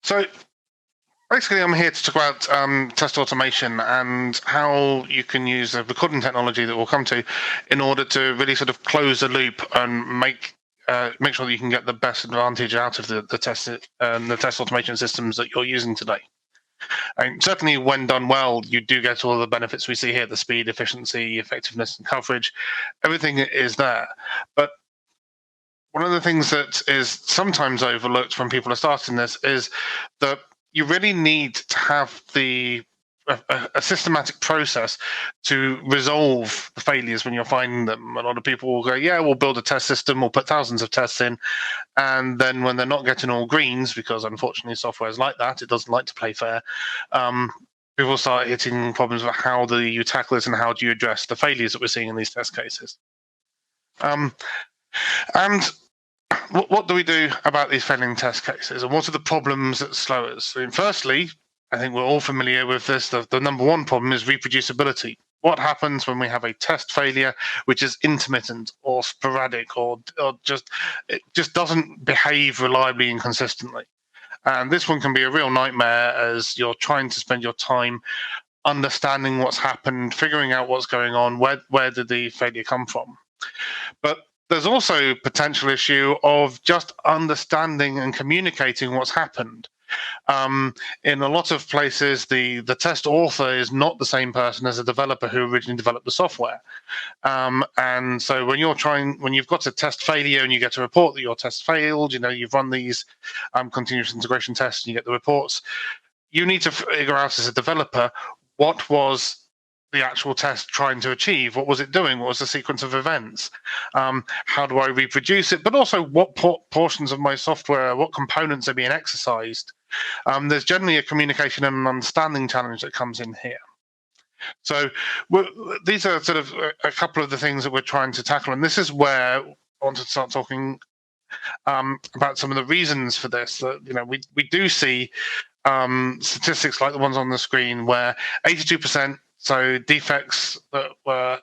So basically, I'm here to talk about test automation and how you can use a recording technology that we'll come to in order to really sort of close the loop and make sure that you can get the best advantage out of the test automation systems that you're using today. And certainly, when done well, you do get all the benefits we see here: the speed, efficiency, effectiveness, and coverage. Everything is there, but one of the things that is sometimes overlooked when people are starting this is that you really need to have a systematic process to resolve the failures when you're finding them. A lot of people will go, yeah, we'll build a test system, we'll put thousands of tests in, and then when they're not getting all greens, because unfortunately software is like that, it doesn't like to play fair, people start hitting problems with how do you tackle this and how do you address the failures that we're seeing in these test cases. And what do we do about these failing test cases, and what are the problems that slow us? I mean, firstly, I think we're all familiar with this. The number one problem is reproducibility. What happens when we have a test failure which is intermittent or sporadic or it just doesn't behave reliably and consistently? And this one can be a real nightmare as you're trying to spend your time understanding what's happened, figuring out what's going on, where did the failure come from? But there's also potential issue of just understanding and communicating what's happened. In a lot of places, the test author is not the same person as the developer who originally developed the software. And so when you've got a test failure and you get a report that your test failed, you've run these continuous integration tests and you get the reports, you need to figure out as a developer what was the actual test trying to achieve. What was it doing? What was the sequence of events? How do I reproduce it? But also what portions of my software, what components are being exercised? There's generally a communication and an understanding challenge that comes in here. So these are sort of a couple of the things that we're trying to tackle. And this is where I want to start talking about some of the reasons for this. That, we do see statistics like the ones on the screen where 82%, so defects that were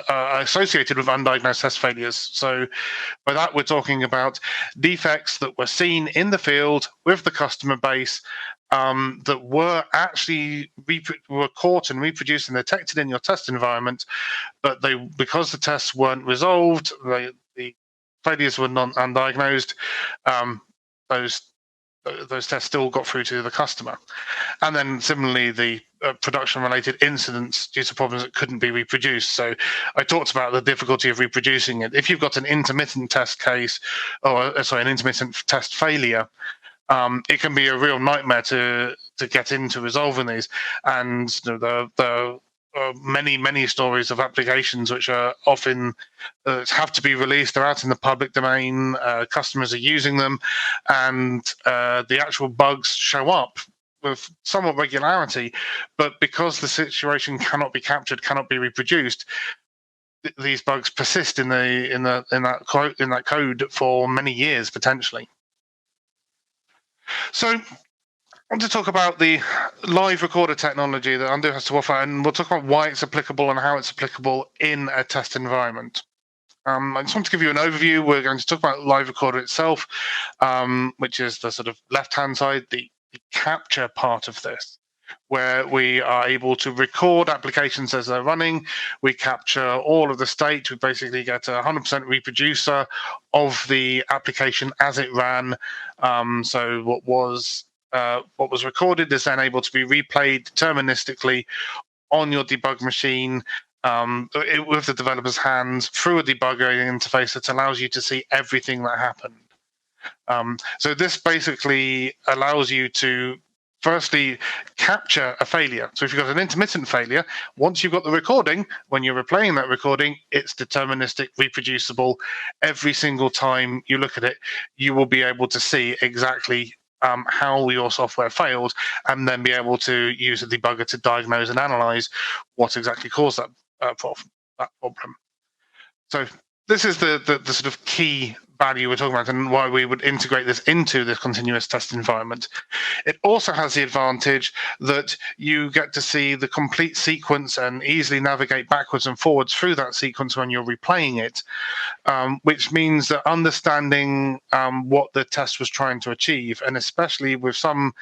associated with undiagnosed test failures. So by that, we're talking about defects that were seen in the field with the customer base that were actually were caught and reproduced and detected in your test environment, but because the tests weren't resolved, the failures were undiagnosed, those tests still got through to the customer. And then similarly, the production-related incidents due to problems that couldn't be reproduced. So I talked about the difficulty of reproducing it. If you've got an intermittent test case, an intermittent test failure, it can be a real nightmare to get into resolving these. And the many stories of applications which are often have to be released. They're out in the public domain. Customers are using them, and the actual bugs show up with somewhat regularity. But because the situation cannot be captured, cannot be reproduced, these bugs persist in that code for many years potentially. So I want to talk about the live recorder technology that Undo has to offer, and we'll talk about why it's applicable and how it's applicable in a test environment. I just want to give you an overview. We're going to talk about live recorder itself, which is the sort of left-hand side, the capture part of this, where we are able to record applications as they're running. We capture all of the state. We basically get a 100% reproducer of the application as it ran. So what was recorded is then able to be replayed deterministically on your debug machine with the developer's hands through a debugger interface that allows you to see everything that happened. So this basically allows you to firstly capture a failure. So if you've got an intermittent failure, once you've got the recording, when you're replaying that recording, it's deterministic, reproducible. Every single time you look at it, you will be able to see exactly how your software failed, and then be able to use a debugger to diagnose and analyze what exactly caused that problem. So this is the sort of key value we're talking about and why we would integrate this into this continuous test environment. It also has the advantage that you get to see the complete sequence and easily navigate backwards and forwards through that sequence when you're replaying it, which means that understanding what the test was trying to achieve, and especially with some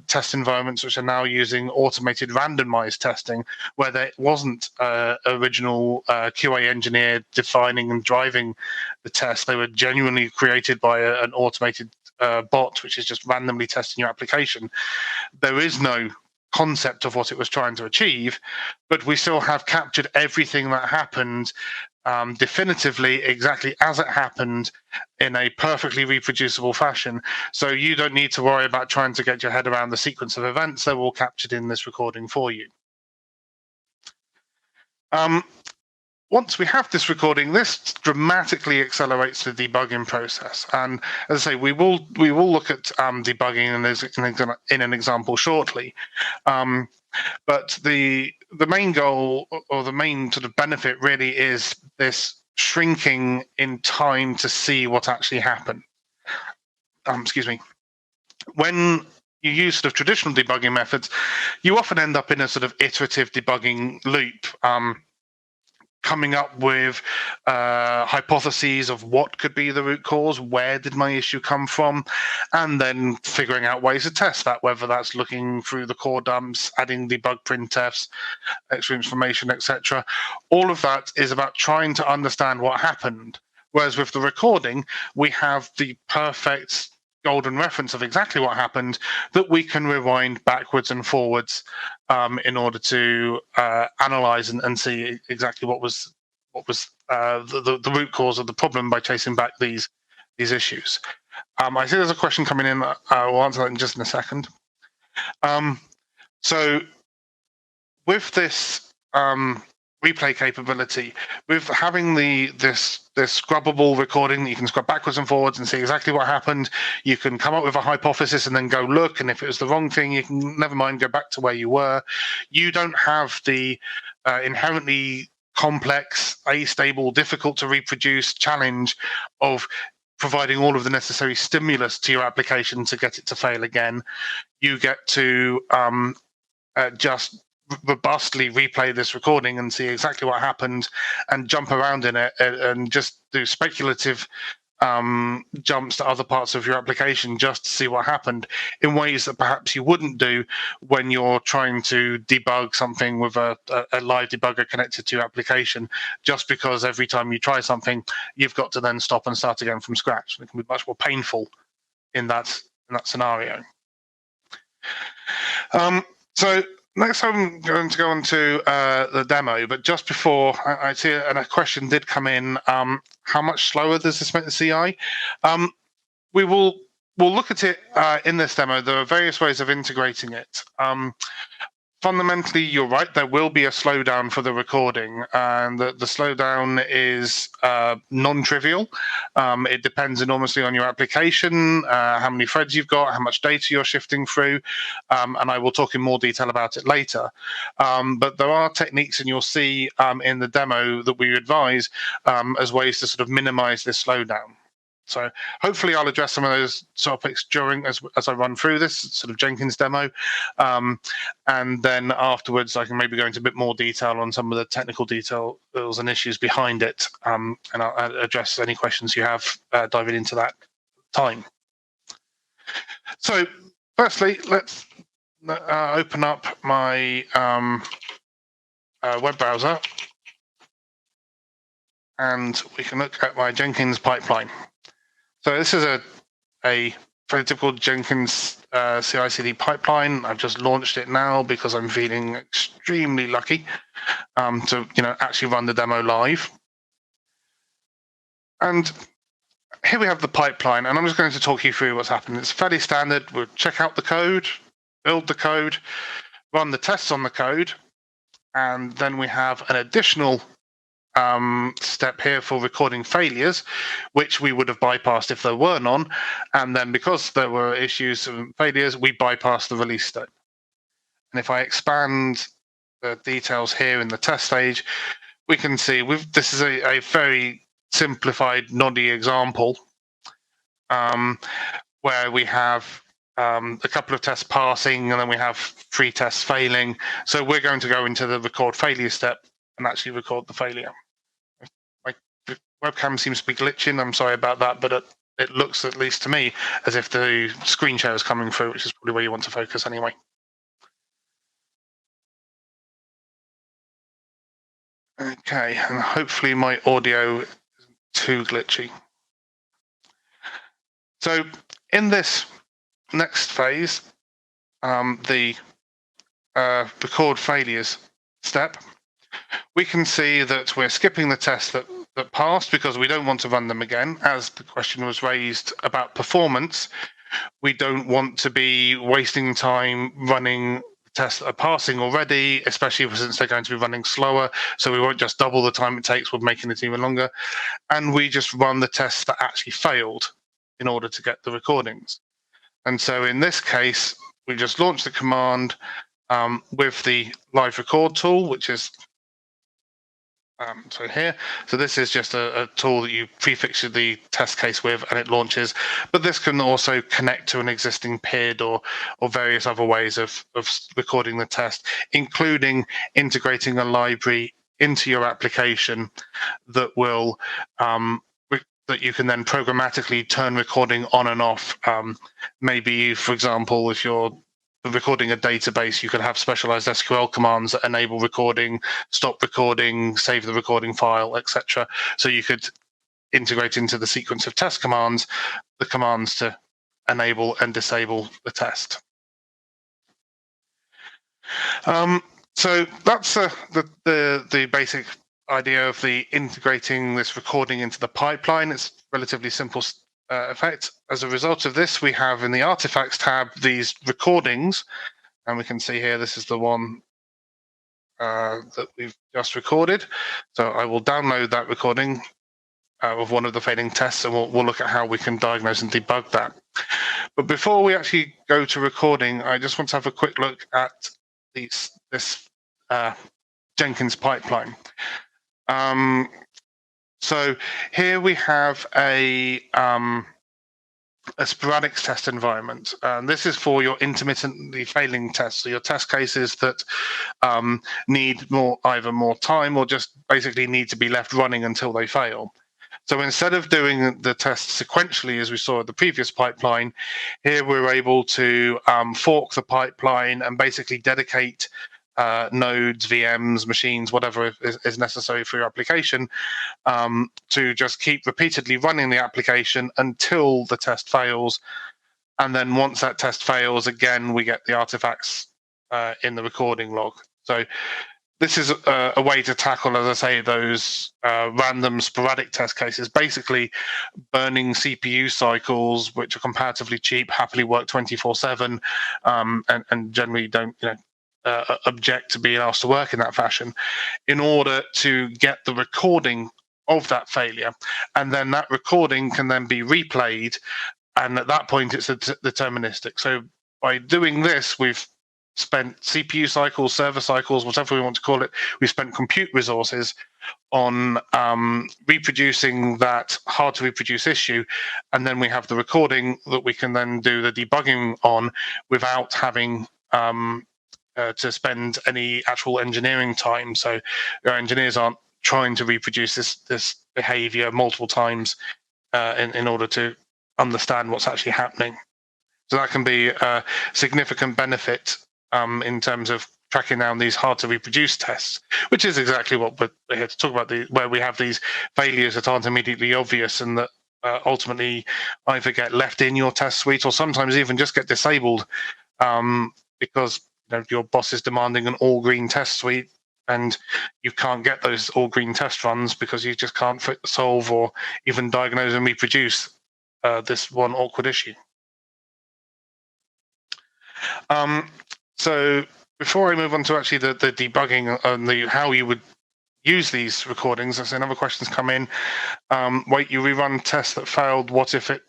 test environments which are now using automated randomized testing, where there wasn't original QA engineer defining and driving the test. They were genuinely created by an automated bot, which is just randomly testing your application. There is no concept of what it was trying to achieve, but we still have captured everything that happened definitively, exactly as it happened, in a perfectly reproducible fashion. So you don't need to worry about trying to get your head around the sequence of events. They're all captured in this recording for you. Once we have this recording, this dramatically accelerates the debugging process. And as I say, we will look at debugging in an example shortly. But the main goal, or the main sort of benefit, really is this shrinking in time to see what actually happened. Excuse me. When you use sort of traditional debugging methods, you often end up in a sort of iterative debugging loop, coming up with hypotheses of what could be the root cause, where did my issue come from, and then figuring out ways to test that, whether that's looking through the core dumps, adding debug printfs, extra information, etc. All of that is about trying to understand what happened. Whereas with the recording, we have the perfect golden reference of exactly what happened that we can rewind backwards and forwards in order to analyze and see exactly what was the root cause of the problem by chasing back these issues. I see there's a question coming in. We'll answer that in just in a second. So with this replay capability, with having this scrubbable recording that you can scrub backwards and forwards and see exactly what happened, you can come up with a hypothesis and then go look, and if it was the wrong thing, you can never mind, go back to where you were. You don't have the inherently complex, astable, difficult to reproduce challenge of providing all of the necessary stimulus to your application to get it to fail again. You get to just robustly replay this recording and see exactly what happened and jump around in it and just do speculative jumps to other parts of your application just to see what happened in ways that perhaps you wouldn't do when you're trying to debug something with a live debugger connected to your application, just because every time you try something, you've got to then stop and start again from scratch. It can be much more painful in that scenario. So next, I'm going to go on to the demo, but just before, I see a question did come in. How much slower does this make the CI? We'll look at it in this demo. There are various ways of integrating it. Fundamentally, you're right, there will be a slowdown for the recording, and the slowdown is non-trivial. It depends enormously on your application, how many threads you've got, how much data you're shifting through, and I will talk in more detail about it later. But there are techniques, and you'll see in the demo that we advise as ways to sort of minimize this slowdown. So hopefully I'll address some of those topics during as I run through this sort of Jenkins demo. And then afterwards, I can maybe go into a bit more detail on some of the technical details and issues behind it. And I'll address any questions you have diving into that time. So firstly, let's open up my web browser. And we can look at my Jenkins pipeline. So this is a very typical Jenkins CI/CD pipeline. I've just launched it now because I'm feeling extremely lucky to actually run the demo live. And here we have the pipeline, and I'm just going to talk you through what's happening. It's fairly standard. We'll check out the code, build the code, run the tests on the code, and then we have an additional step here for recording failures, which we would have bypassed if there were none. And then because there were issues and failures, we bypassed the release step. And if I expand the details here in the test stage, we can see this is a very simplified noddy example where we have a couple of tests passing and then we have 3 tests failing. So we're going to go into the record failure step and actually record the failure. My webcam seems to be glitching. I'm sorry about that, but it looks, at least to me, as if the screen share is coming through, which is probably where you want to focus anyway. Okay, and hopefully my audio isn't too glitchy. So in this next phase, the record failures step, we can see that we're skipping the tests that passed because we don't want to run them again. As the question was raised about performance, we don't want to be wasting time running tests that are passing already, especially since they're going to be running slower. So we won't just double the time it takes, we're making it even longer. And we just run the tests that actually failed in order to get the recordings. And so in this case, we just launch the command with the live record tool, which is so here. So this is just a tool that you prefix the test case with and it launches. But this can also connect to an existing PID or various other ways of recording the test, including integrating a library into your application that will that you can then programmatically turn recording on and off. Maybe, for example, if you're recording a database, you could have specialized SQL commands that enable recording, stop recording, save the recording file, etc. So you could integrate into the sequence of test commands the commands to enable and disable the test. So that's the basic idea of the integrating this recording into the pipeline. It's relatively simple effect. As a result of this, we have in the artifacts tab these recordings, and we can see here this is the one that we've just recorded. So I will download that recording of one of the failing tests, and we'll look at how we can diagnose and debug that. But before we actually go to recording, I just want to have a quick look at this Jenkins pipeline. So here we have a sporadic test environment. This is for your intermittently failing tests, so your test cases that need either more time or just basically need to be left running until they fail. So instead of doing the tests sequentially, as we saw in the previous pipeline, here we're able to fork the pipeline and basically dedicate nodes, VMs, machines, whatever is necessary for your application, to just keep repeatedly running the application until the test fails. And then once that test fails, again, we get the artifacts in the recording log. So this is a way to tackle, as I say, those random sporadic test cases, basically burning CPU cycles, which are comparatively cheap, happily work 24/7, and generally don't, object to being asked to work in that fashion, in order to get the recording of that failure. And then that recording can then be replayed. And at that point, it's deterministic. So by doing this, we've spent CPU cycles, server cycles, whatever we want to call it. We've spent compute resources on reproducing that hard to reproduce issue. And then we have the recording that we can then do the debugging on without having to spend any actual engineering time. So our engineers aren't trying to reproduce this behavior multiple times in order to understand what's actually happening. So that can be a significant benefit in terms of tracking down these hard to reproduce tests, which is exactly what we're here to talk about, where we have these failures that aren't immediately obvious and that ultimately either get left in your test suite or sometimes even just get disabled because your boss is demanding an all green test suite and you can't get those all green test runs because you just can't solve or even diagnose and reproduce this one awkward issue. So before I move on to actually the debugging and how you would use these recordings, as another question's come in. Wait, you rerun tests that failed. What if it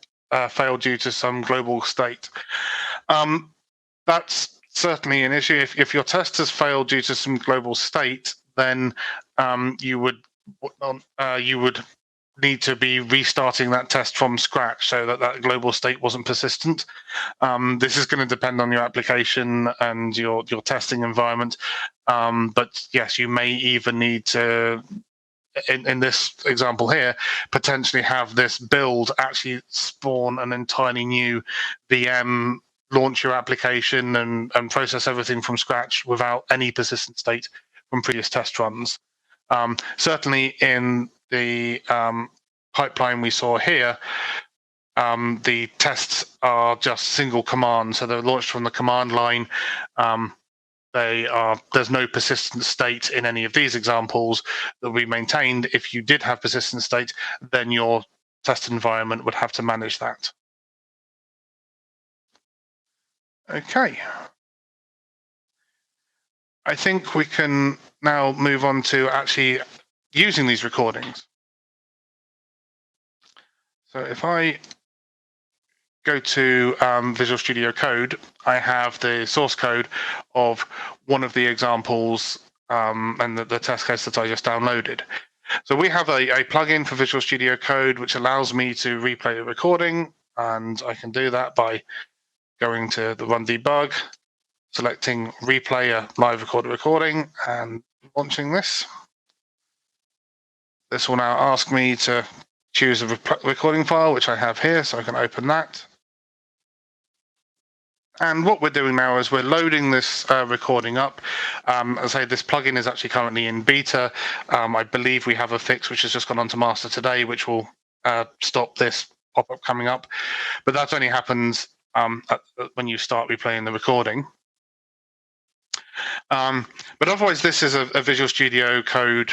failed due to some global state? That's certainly an issue. If your test has failed due to some global state, then you would need to be restarting that test from scratch so that that global state wasn't persistent. This is going to depend on your application and your testing environment. But yes, you may even need to, in this example here, potentially have this build actually spawn an entirely new VM, launch your application and process everything from scratch without any persistent state from previous test runs. Certainly in the pipeline we saw here, the tests are just single commands, so they're launched from the command line. There's no persistent state in any of these examples that we maintained. If you did have persistent state, then your test environment would have to manage that. Okay. I think we can now move on to actually using these recordings. So if I go to Visual Studio Code, I have the source code of one of the examples and the test case that I just downloaded. So we have a plugin for Visual Studio Code which allows me to replay the recording, and I can do that by going to the Run Debug, selecting Replay a live recorded recording, and launching this. This will now ask me to choose a recording file, which I have here, so I can open that. And what we're doing now is we're loading this recording up. As I say, this plugin is actually currently in beta. I believe we have a fix which has just gone on to master today, which will stop this pop-up coming up. But that only happens when you start replaying the recording. But otherwise, this is a Visual Studio Code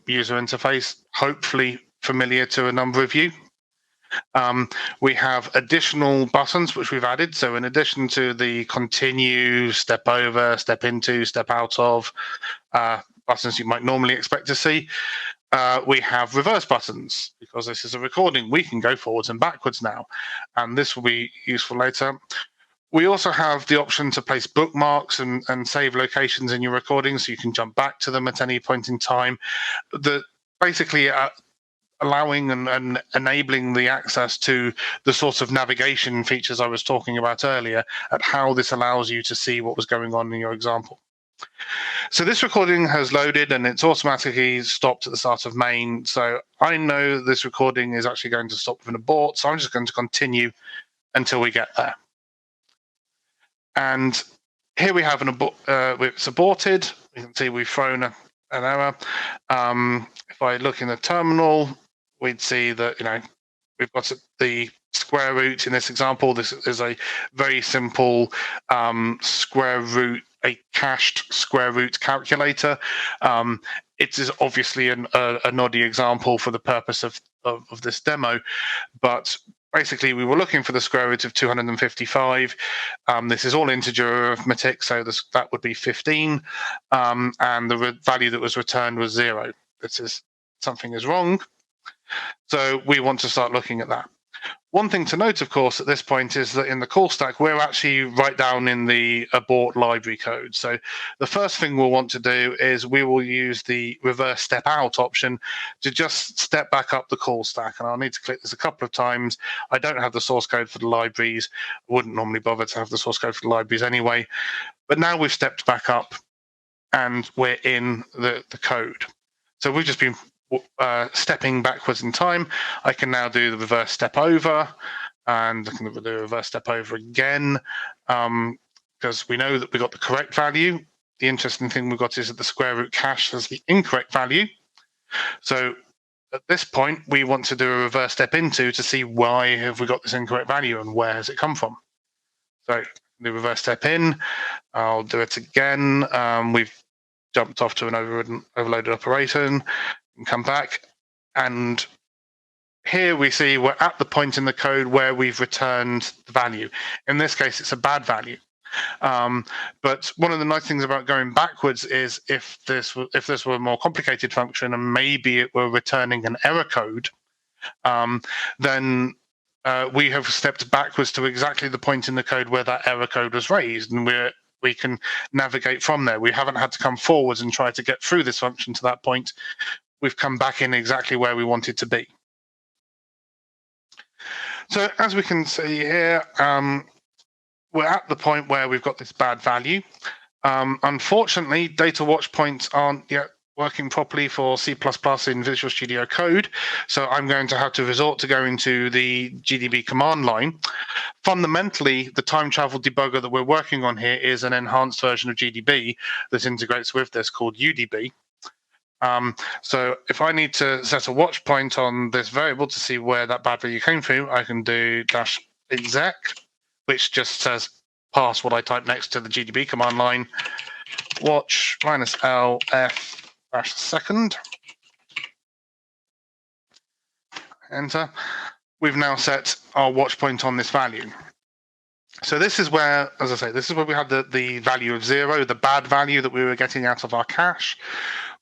user interface, hopefully familiar to a number of you. We have additional buttons which we've added. So in addition to the continue, step over, step into, step out of buttons you might normally expect to see, we have reverse buttons. Because this is a recording, we can go forwards and backwards now. And this will be useful later. We also have the option to place bookmarks and save locations in your recording, so you can jump back to them at any point in time. Basically, allowing and enabling the access to the sorts of navigation features I was talking about earlier, at how this allows you to see what was going on in your example. So this recording has loaded and it's automatically stopped at the start of main. So I know this recording is actually going to stop with an abort, so I'm just going to continue until we get there. And here we have it's aborted. You can see we've thrown an error. If I look in the terminal, we'd see that we've got the square root in this example. This is a very simple square root, a cached square root calculator. It is obviously a noddy example for the purpose of this demo, but basically, we were looking for the square root of 255. This is all integer arithmetic, so that would be 15. And the value that was returned was 0. Something is wrong. So we want to start looking at that. One thing to note, of course, at this point is that in the call stack, we're actually right down in the abort library code. So the first thing we'll want to do is we will use the reverse step out option to just step back up the call stack. And I'll need to click this a couple of times. I don't have the source code for the libraries. I wouldn't normally bother to have the source code for the libraries anyway. But now we've stepped back up and we're in the code. So we've just been stepping backwards in time. I can now do the reverse step over, and I can do the reverse step over again, because we know that we got the correct value. The interesting thing we've got is that the square root cache has the incorrect value. So at this point, we want to do a reverse step into to see why have we got this incorrect value and where has it come from. So the reverse step in, I'll do it again. We've jumped off to an overloaded operation. And come back, and here we see we're at the point in the code where we've returned the value. In this case, it's a bad value. But one of the nice things about going backwards is if this were a more complicated function and maybe it were returning an error code, then we have stepped backwards to exactly the point in the code where that error code was raised, and we can navigate from there. We haven't had to come forwards and try to get through this function to that point. we've come back in exactly where we wanted to be. So as we can see here, we're at the point where we've got this bad value. Unfortunately, data watch points aren't yet working properly for C++ in Visual Studio Code, so I'm going to have to resort to going to the GDB command line. Fundamentally, the time travel debugger that we're working on here is an enhanced version of GDB that integrates with this called UDB. So if I need to set a watch point on this variable to see where that bad value came from, I can do -exec, which just says pass what I type next to the GDB command line, watch -lf-second, enter. We've now set our watch point on this value. So this is where, as I say, this is where we had the value of 0, the bad value that we were getting out of our cache.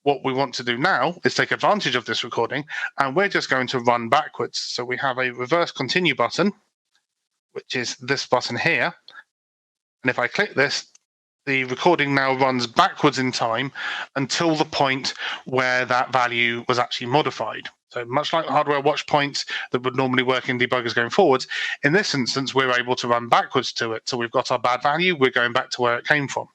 What we want to do now is take advantage of this recording, and we're just going to run backwards. So we have a reverse continue button, which is this button here. And if I click this, the recording now runs backwards in time until the point where that value was actually modified. So much like hardware watch points that would normally work in debuggers going forwards, in this instance, we're able to run backwards to it. So we've got our bad value, we're going back to where it came from.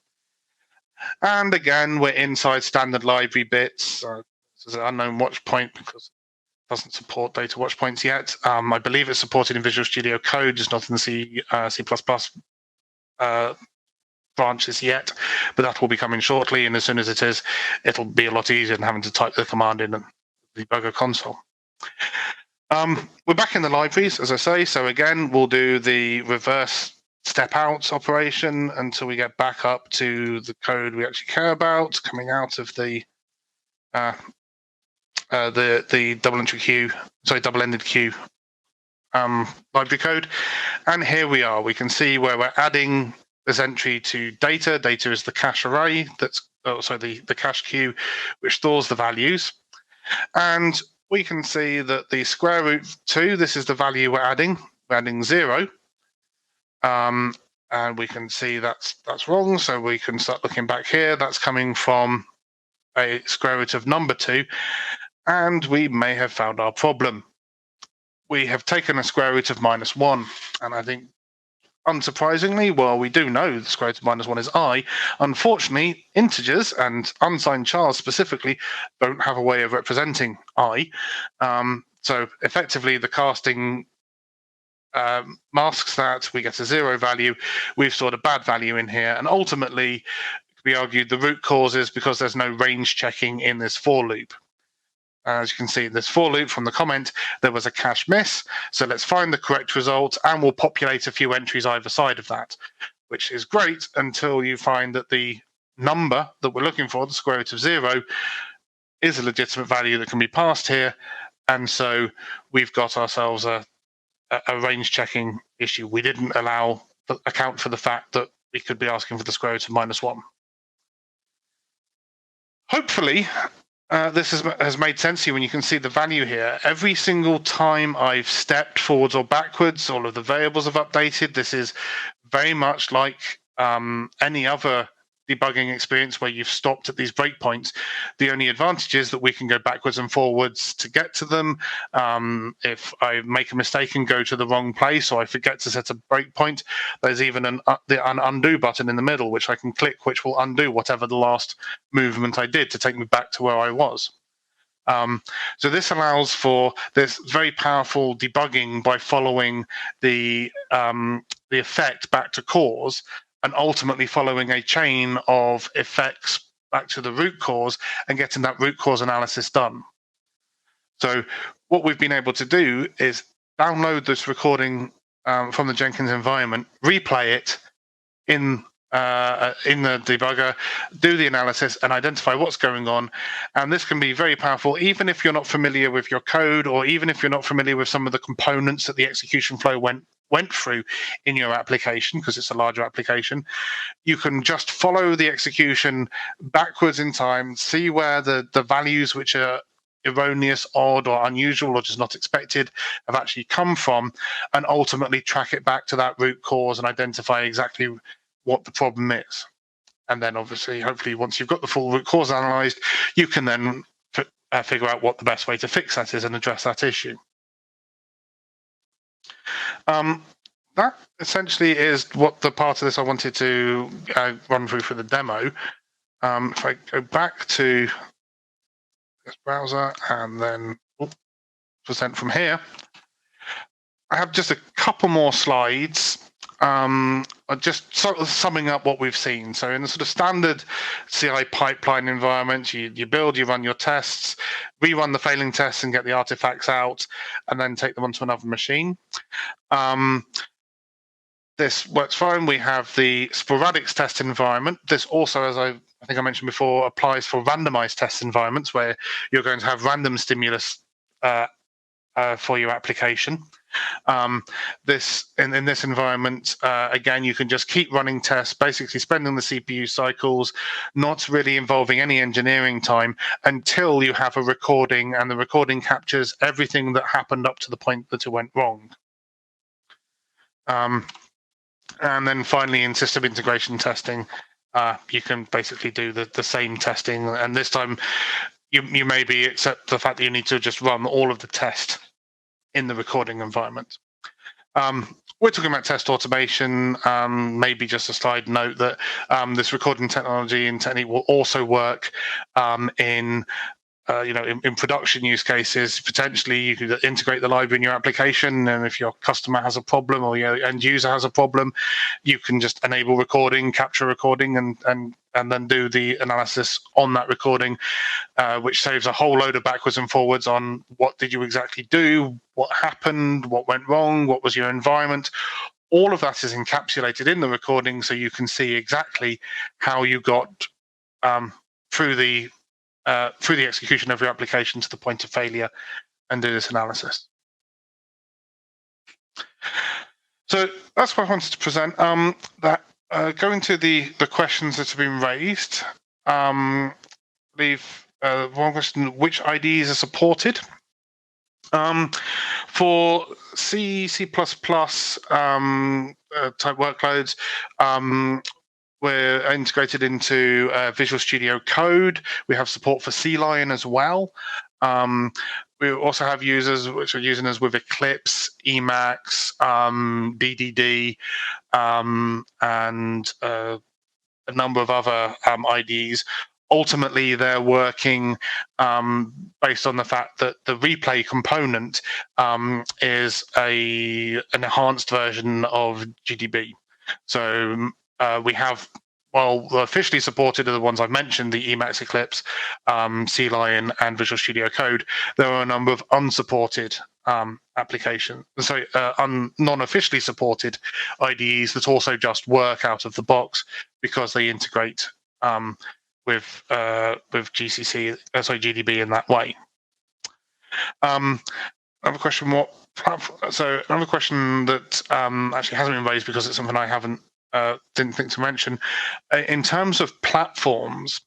And again, we're inside standard library bits. This is an unknown watch point because it doesn't support data watch points yet. I believe it's supported in Visual Studio Code, just not in C++ branches yet, but that will be coming shortly. And as soon as it is, it'll be a lot easier than having to type the command in the debugger console. We're back in the libraries, as I say. So again, we'll do the reverse step out operation until we get back up to the code we actually care about, coming out of the double-ended queue library code. And here we are. We can see where we're adding this entry to data. Data is the cache array that's the cache queue, which stores the values. And we can see that the square root 2, this is the value we're adding. We're adding 0. And we can see that's wrong. So we can start looking back here. That's coming from a square root of number 2. And we may have found our problem. We have taken a square root of -1. And I think, unsurprisingly, well, we do know the square root of -1 is I. Unfortunately, integers and unsigned chars specifically don't have a way of representing I. So effectively, the casting masks that. We get a 0 value. We've stored a bad value in here. And ultimately, we argued the root cause is because there's no range checking in this for loop. As you can see in this for loop from the comment, there was a cache miss. So let's find the correct result, and we'll populate a few entries either side of that, which is great until you find that the number that we're looking for, the square root of 0, is a legitimate value that can be passed here. And so we've got ourselves a range checking issue. We didn't account for the fact that we could be asking for the square root of -1. Hopefully, this has made sense to you when you can see the value here. Every single time I've stepped forwards or backwards, all of the variables have updated. This is very much like any other debugging experience where you've stopped at these breakpoints. The only advantage is that we can go backwards and forwards to get to them. If I make a mistake and go to the wrong place, or I forget to set a breakpoint, there's even an undo button in the middle, which I can click, which will undo whatever the last movement I did to take me back to where I was. So this allows for this very powerful debugging by following the effect back to cause, and ultimately following a chain of effects back to the root cause and getting that root cause analysis done. So what we've been able to do is download this recording from the Jenkins environment, replay it in the debugger, do the analysis and identify what's going on. And this can be very powerful, even if you're not familiar with your code, or even if you're not familiar with some of the components that the execution flow went through in your application, because it's a larger application. You can just follow the execution backwards in time, see where the values which are erroneous, odd, or unusual, or just not expected have actually come from, and ultimately track it back to that root cause and identify exactly what the problem is. And then obviously, hopefully, once you've got the full root cause analyzed, you can then figure out what the best way to fix that is and address that issue. That essentially is what the part of this I wanted to run through for the demo. If I go back to this browser and then present from here, I have just a couple more slides, just sort of summing up what we've seen. So in the sort of standard CI pipeline environment, you build, you run your tests, rerun the failing tests and get the artifacts out, and then take them onto another machine. This works fine. We have the sporadic test environment. This also, as I think I mentioned before, applies for randomized test environments where you're going to have random stimulus for your application. In this environment, again, you can just keep running tests, basically spending the CPU cycles, not really involving any engineering time until you have a recording, and the recording captures everything that happened up to the point that it went wrong. And then finally, in system integration testing, you can basically do the same testing, and this time you maybe accept the fact that you need to just run all of the test in the recording environment. We're talking about test automation. Maybe just a slide note that this recording technology and technique will also work in production use cases. Potentially, you could integrate the library in your application, and if your customer has a problem or your end user has a problem, you can just enable recording, capture recording, and then do the analysis on that recording, which saves a whole load of backwards and forwards on what did you exactly do, what happened, what went wrong, what was your environment. All of that is encapsulated in the recording, so you can see exactly how you got through the execution of your application to the point of failure and do this analysis. So that's what I wanted to present. Going to the questions that have been raised, I believe one question: which IDEs are supported? For C, C++ type workloads, we're integrated into Visual Studio Code. We have support for CLion as well. We also have users which are using us with Eclipse, Emacs, DDD, and a number of other IDEs. Ultimately, they're working based on the fact that the replay component is an enhanced version of GDB. So we have, well, officially supported are the ones I've mentioned, the Emacs, Eclipse, CLion, and Visual Studio Code. There are a number of unsupported non-officially supported IDEs that also just work out of the box because they integrate with GDB in that way. Another question: what platform? So another question that actually hasn't been raised because it's something I didn't think to mention. In terms of platforms,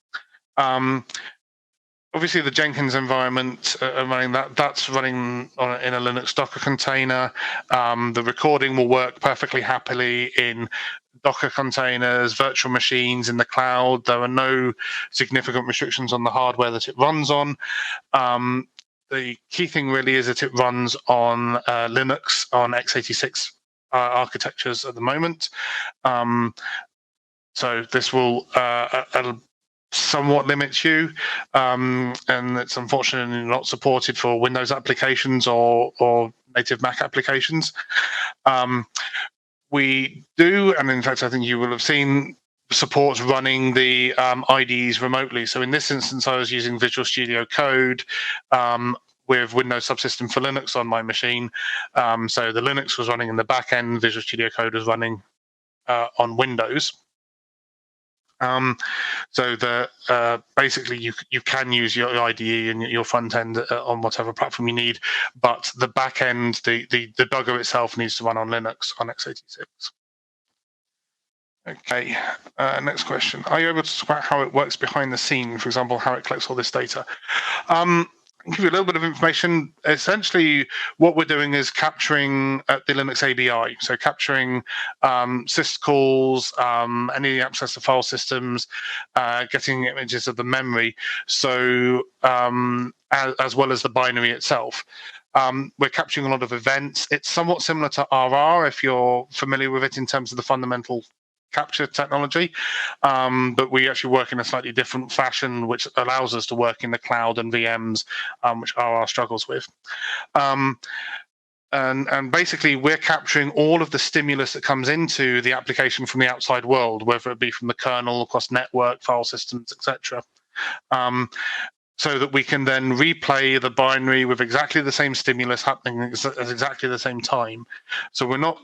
obviously the Jenkins environment running that's running in a Linux Docker container. The recording will work perfectly happily in Docker containers, virtual machines in the cloud. There are no significant restrictions on the hardware that it runs on. The key thing really is that it runs on Linux on x86 architectures at the moment. So this will somewhat limit you, and it's unfortunately not supported for Windows applications or native Mac applications. We do, and in fact, I think you will have seen supports running the IDEs remotely. So in this instance, I was using Visual Studio Code with Windows Subsystem for Linux on my machine. So the Linux was running in the back end, Visual Studio Code was running on Windows. So basically you can use your IDE and your front end on whatever platform you need, but the back end, the debugger itself needs to run on Linux on x86. Okay, next question. Are you able to talk about how it works behind the scene? For example, how it collects all this data? give you a little bit of information. Essentially, what we're doing is capturing the Linux ABI, so capturing syscalls, any access to file systems, getting images of the memory, so as well as the binary itself. We're capturing a lot of events. It's somewhat similar to RR, if you're familiar with it in terms of the fundamental capture technology, but we actually work in a slightly different fashion, which allows us to work in the cloud and VMs, which RR struggles with. And basically, we're capturing all of the stimulus that comes into the application from the outside world, whether it be from the kernel, across network, file systems, etc. So that we can then replay the binary with exactly the same stimulus happening at exactly the same time. So we're not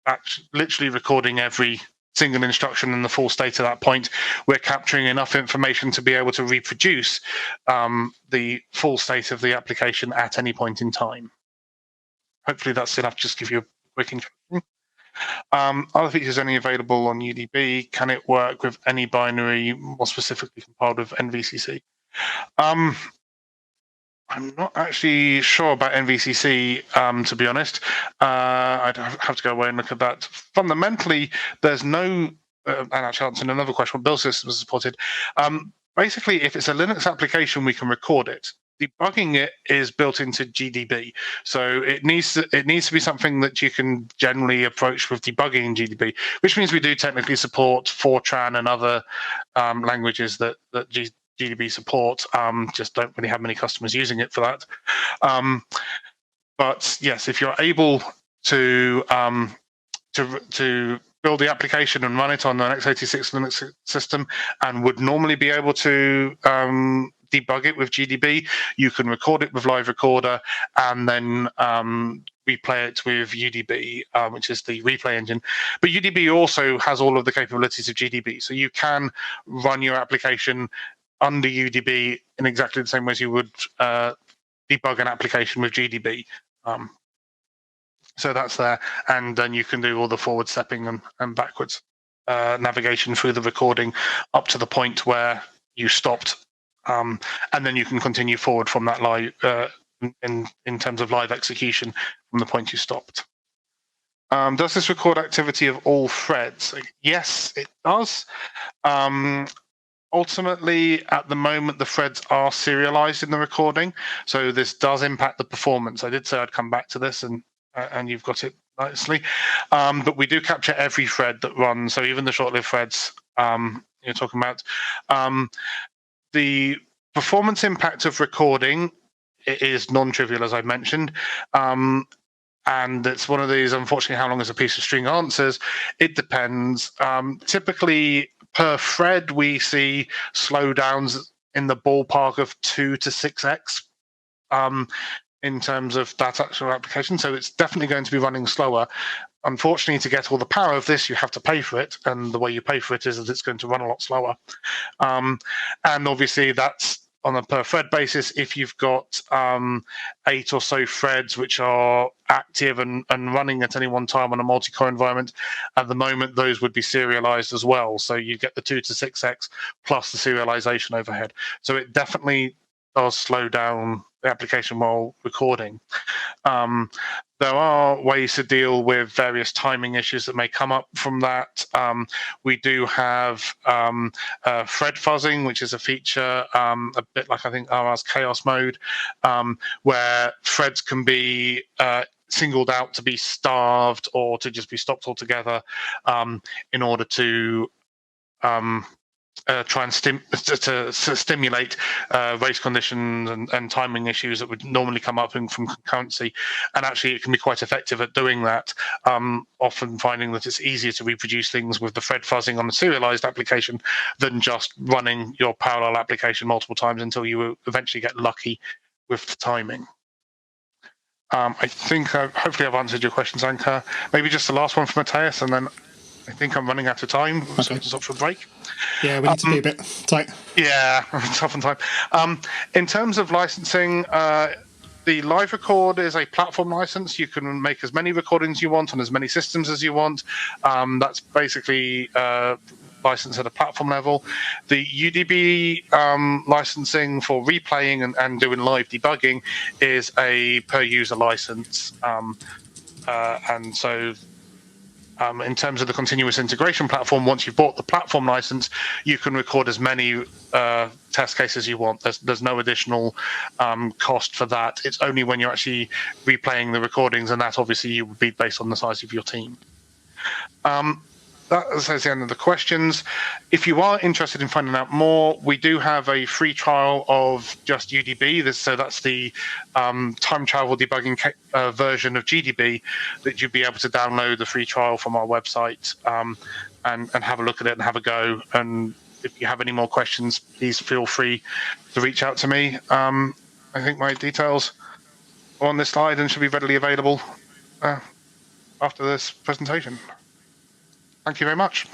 actually literally recording every single instruction in the full state at that point. We're capturing enough information to be able to reproduce the full state of the application at any point in time. Hopefully that's enough to just give you a quick introduction. Other features only available on UDB. Can it work with any binary, more specifically compiled with NVCC? I'm not actually sure about NVCC, to be honest. I'd have to go away and look at that. Fundamentally, there's no, and actually answering another question, what build systems are supported. Basically, if it's a Linux application, we can record it. Debugging it is built into GDB, so it needs to be something that you can generally approach with debugging in GDB, which means we do technically support Fortran and other languages that GDB support, just don't really have many customers using it for that. But yes, if you're able to build the application and run it on an x86 Linux system and would normally be able to debug it with GDB, you can record it with Live Recorder and then replay it with UDB, which is the replay engine. But UDB also has all of the capabilities of GDB, so you can run your application under UDB in exactly the same way as you would debug an application with GDB. So that's there, and then you can do all the forward stepping and backwards navigation through the recording up to the point where you stopped, and then you can continue forward from that live in terms of live execution from the point you stopped. Does this record activity of all threads? Yes, it does. Ultimately, at the moment, the threads are serialized in the recording, so this does impact the performance. I did say I'd come back to this, and you've got it nicely. But we do capture every thread that runs, so even the short-lived threads you're talking about. The performance impact of recording is non-trivial, as I mentioned. And it's one of these, unfortunately, how long is a piece of string answers? It depends. Typically, per thread, we see slowdowns in the ballpark of 2 to 6x in terms of that actual application. So it's definitely going to be running slower. Unfortunately, to get all the power of this, you have to pay for it. And the way you pay for it is that it's going to run a lot slower. And obviously, that's on a per thread basis. If you've got 8 or so threads which are active and running at any one time on a multi-core environment, at the moment those would be serialized as well. So you get the 2 to 6x plus the serialization overhead. So it definitely does slow down the application while recording. There are ways to deal with various timing issues that may come up from that. We do have thread fuzzing, which is a feature a bit like I think RR's chaos mode, where threads can be singled out to be starved or to just be stopped altogether in order to try and stimulate race conditions and timing issues that would normally come up from concurrency. And actually, it can be quite effective at doing that, often finding that it's easier to reproduce things with the thread fuzzing on a serialized application than just running your parallel application multiple times until you eventually get lucky with the timing. I think hopefully I've answered your questions, Anka. Maybe just the last one from Matthias, and then I think I'm running out of time, okay. So we just opt for a break. Yeah, we need to be a bit tight. Yeah, tough on time. In terms of licensing, the Live Record is a platform license. You can make as many recordings you want on as many systems as you want. That's basically license at a platform level. The UDB licensing for replaying and doing live debugging is a per-user license. And so in terms of the continuous integration platform, once you've bought the platform license, you can record as many test cases as you want. There's no additional cost for that. It's only when you're actually replaying the recordings, and that obviously would be based on the size of your team. That's the end of the questions. If you are interested in finding out more, we do have a free trial of just UDB. So that's the time travel debugging version of GDB that you'd be able to download the free trial from our website and have a look at it and have a go. And if you have any more questions, please feel free to reach out to me. I think my details are on this slide and should be readily available after this presentation. Thank you very much.